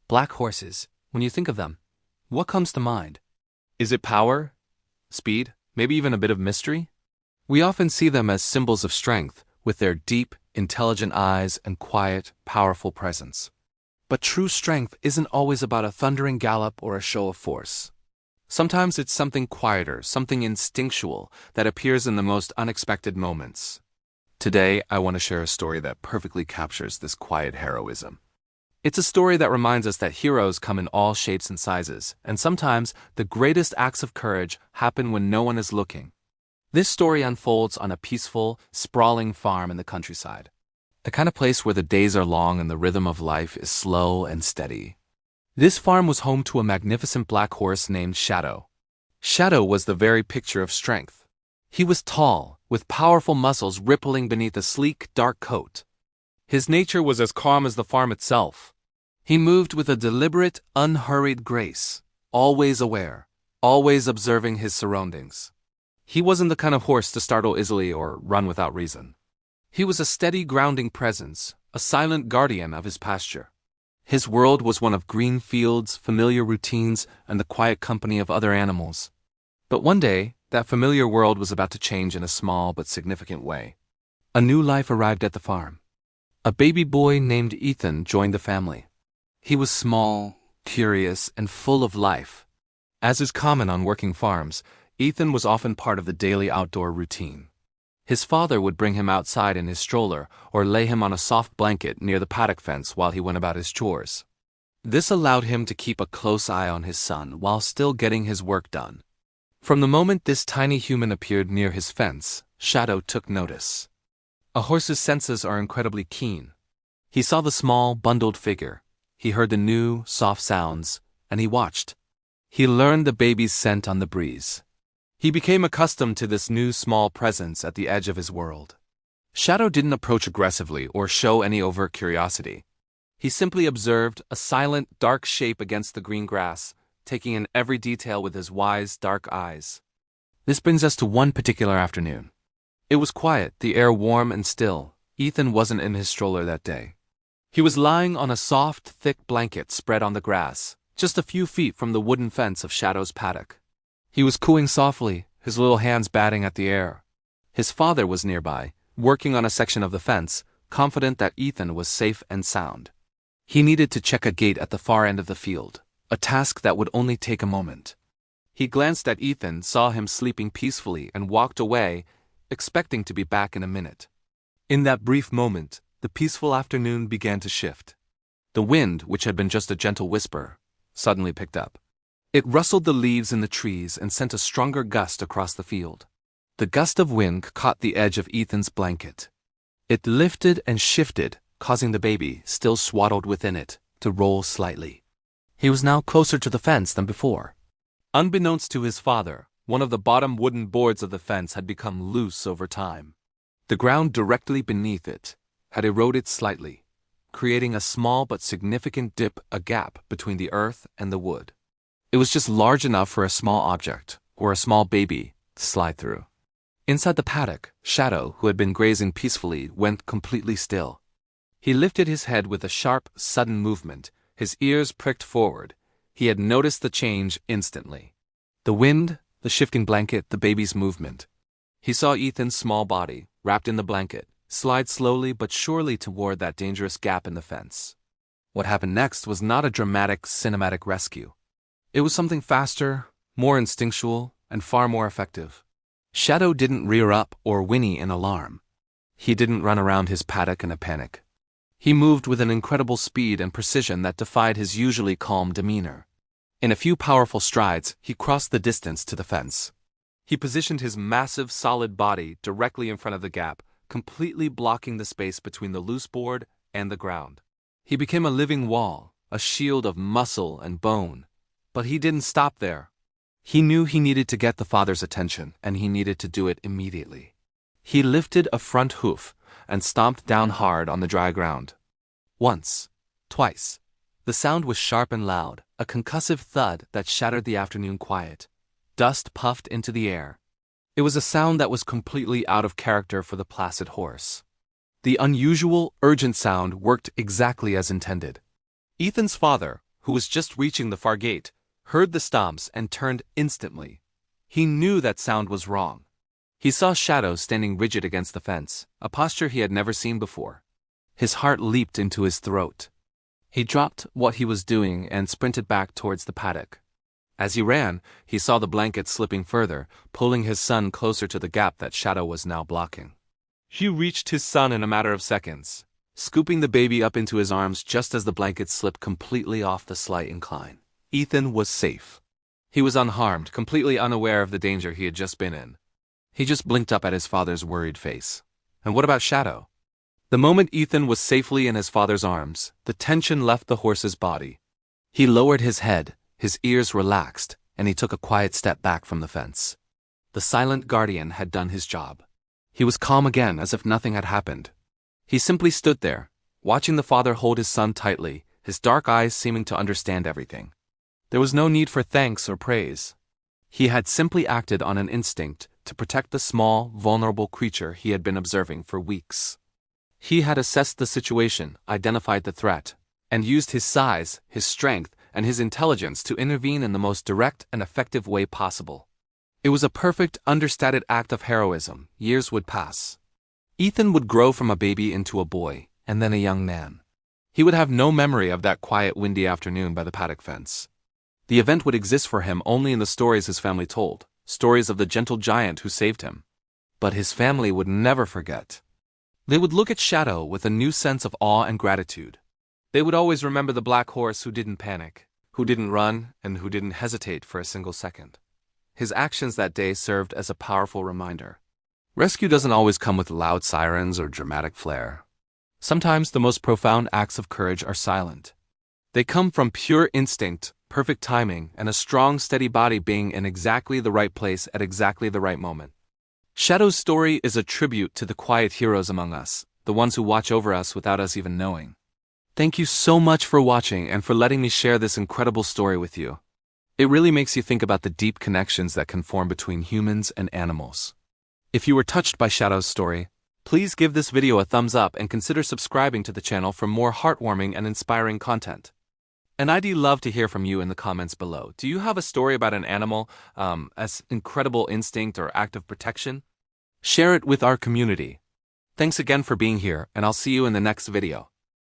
Black horses, when you think of them, what comes to mind? Is it power? Speed? Maybe even a bit of mystery? We often see them as symbols of strength, with their deep, intelligent eyes and quiet, powerful presence. But true strength isn't always about a thundering gallop or a show of force. Sometimes it's something quieter, something instinctual, that appears in the most unexpected moments. Today, I want to share a story that perfectly captures this quiet heroism. It's a story that reminds us that heroes come in all shapes and sizes, and sometimes the greatest acts of courage happen when no one is looking. This story unfolds on a peaceful, sprawling farm in the countryside. The kind of place where the days are long and the rhythm of life is slow and steady. This farm was home to a magnificent black horse named Shadow. Shadow was the very picture of strength. He was tall, with powerful muscles rippling beneath a sleek, dark coat. His nature was as calm as the farm itself. He moved with a deliberate, unhurried grace, always aware, always observing his surroundings. He wasn't the kind of horse to startle easily or run without reason. He was a steady, grounding presence, a silent guardian of his pasture. His world was one of green fields, familiar routines, and the quiet company of other animals. But one day, that familiar world was about to change in a small but significant way. A new life arrived at the farm. A baby boy named Ethan joined the family. He was small, curious, and full of life. As is common on working farms, Ethan was often part of the daily outdoor routine. His father would bring him outside in his stroller or lay him on a soft blanket near the paddock fence while he went about his chores. This allowed him to keep a close eye on his son while still getting his work done. From the moment this tiny human appeared near his fence, Shadow took notice. A horse's senses are incredibly keen. He saw the small, bundled figure. He heard the new, soft sounds, and he watched. He learned the baby's scent on the breeze. He became accustomed to this new small presence at the edge of his world. Shadow didn't approach aggressively or show any overt curiosity. He simply observed a silent, dark shape against the green grass, taking in every detail with his wise, dark eyes. This brings us to one particular afternoon. It was quiet, the air warm and still. Ethan wasn't in his stroller that day. He was lying on a soft, thick blanket spread on the grass, just a few feet from the wooden fence of Shadow's paddock. He was cooing softly, his little hands batting at the air. His father was nearby, working on a section of the fence, confident that Ethan was safe and sound. He needed to check a gate at the far end of the field, a task that would only take a moment. He glanced at Ethan, saw him sleeping peacefully, and walked away, expecting to be back in a minute. In that brief moment, the peaceful afternoon began to shift. The wind, which had been just a gentle whisper, suddenly picked up. It rustled the leaves in the trees and sent a stronger gust across the field. The gust of wind caught the edge of Ethan's blanket. It lifted and shifted, causing the baby, still swaddled within it, to roll slightly. He was now closer to the fence than before. Unbeknownst to his father, one of the bottom wooden boards of the fence had become loose over time. The ground directly beneath it had eroded slightly, creating a small but significant dip, a gap between the earth and the wood. It was just large enough for a small object, or a small baby, to slide through. Inside the paddock, Shadow, who had been grazing peacefully, went completely still. He lifted his head with a sharp, sudden movement, his ears pricked forward. He had noticed the change instantly. The wind, the shifting blanket, the baby's movement. He saw Ethan's small body, wrapped in the blanket, slide slowly but surely toward that dangerous gap in the fence. What happened next was not a dramatic, cinematic rescue. It was something faster, more instinctual, and far more effective. Shadow didn't rear up or whinny in alarm. He didn't run around his paddock in a panic. He moved with an incredible speed and precision that defied his usually calm demeanor. In a few powerful strides, he crossed the distance to the fence. He positioned his massive, solid body directly in front of the gap, completely blocking the space between the loose board and the ground. He became a living wall, a shield of muscle and bone. But he didn't stop there. He knew he needed to get the father's attention, and he needed to do it immediately. He lifted a front hoof and stomped down hard on the dry ground. Once, twice. The sound was sharp and loud, a concussive thud that shattered the afternoon quiet. Dust puffed into the air. It was a sound that was completely out of character for the placid horse. The unusual, urgent sound worked exactly as intended. Ethan's father, who was just reaching the far gate, heard the stomps and turned instantly. He knew that sound was wrong. He saw Shadow standing rigid against the fence, a posture he had never seen before. His heart leaped into his throat. He dropped what he was doing and sprinted back towards the paddock. As he ran, he saw the blanket slipping further, pulling his son closer to the gap that Shadow was now blocking. He reached his son in a matter of seconds, scooping the baby up into his arms just as the blanket slipped completely off the slight incline. Ethan was safe. He was unharmed, completely unaware of the danger he had just been in. He just blinked up at his father's worried face. And what about Shadow? The moment Ethan was safely in his father's arms, the tension left the horse's body. He lowered his head, his ears relaxed, and he took a quiet step back from the fence. The silent guardian had done his job. He was calm again, as if nothing had happened. He simply stood there, watching the father hold his son tightly, his dark eyes seeming to understand everything. There was no need for thanks or praise. He had simply acted on an instinct to protect the small, vulnerable creature he had been observing for weeks. He had assessed the situation, identified the threat, and used his size, his strength, and his intelligence to intervene in the most direct and effective way possible. It was a perfect, understated act of heroism. Years would pass. Ethan would grow from a baby into a boy, and then a young man. He would have no memory of that quiet, windy afternoon by the paddock fence. The event would exist for him only in the stories his family told, stories of the gentle giant who saved him. But his family would never forget. They would look at Shadow with a new sense of awe and gratitude. They would always remember the black horse who didn't panic, who didn't run, and who didn't hesitate for a single second. His actions that day served as a powerful reminder. Rescue doesn't always come with loud sirens or dramatic flair. Sometimes the most profound acts of courage are silent. They come from pure instinct, perfect timing, and a strong, steady body being in exactly the right place at exactly the right moment. Shadow's story is a tribute to the quiet heroes among us, the ones who watch over us without us even knowing. Thank you so much for watching and for letting me share this incredible story with you. It really makes you think about the deep connections that can form between humans and animals. If you were touched by Shadow's story, please give this video a thumbs up and consider subscribing to the channel for more heartwarming and inspiring content. And I'd love to hear from you in the comments below. Do you have a story about an animal, as incredible instinct or act of protection? Share it with our community. Thanks again for being here, and I'll see you in the next video.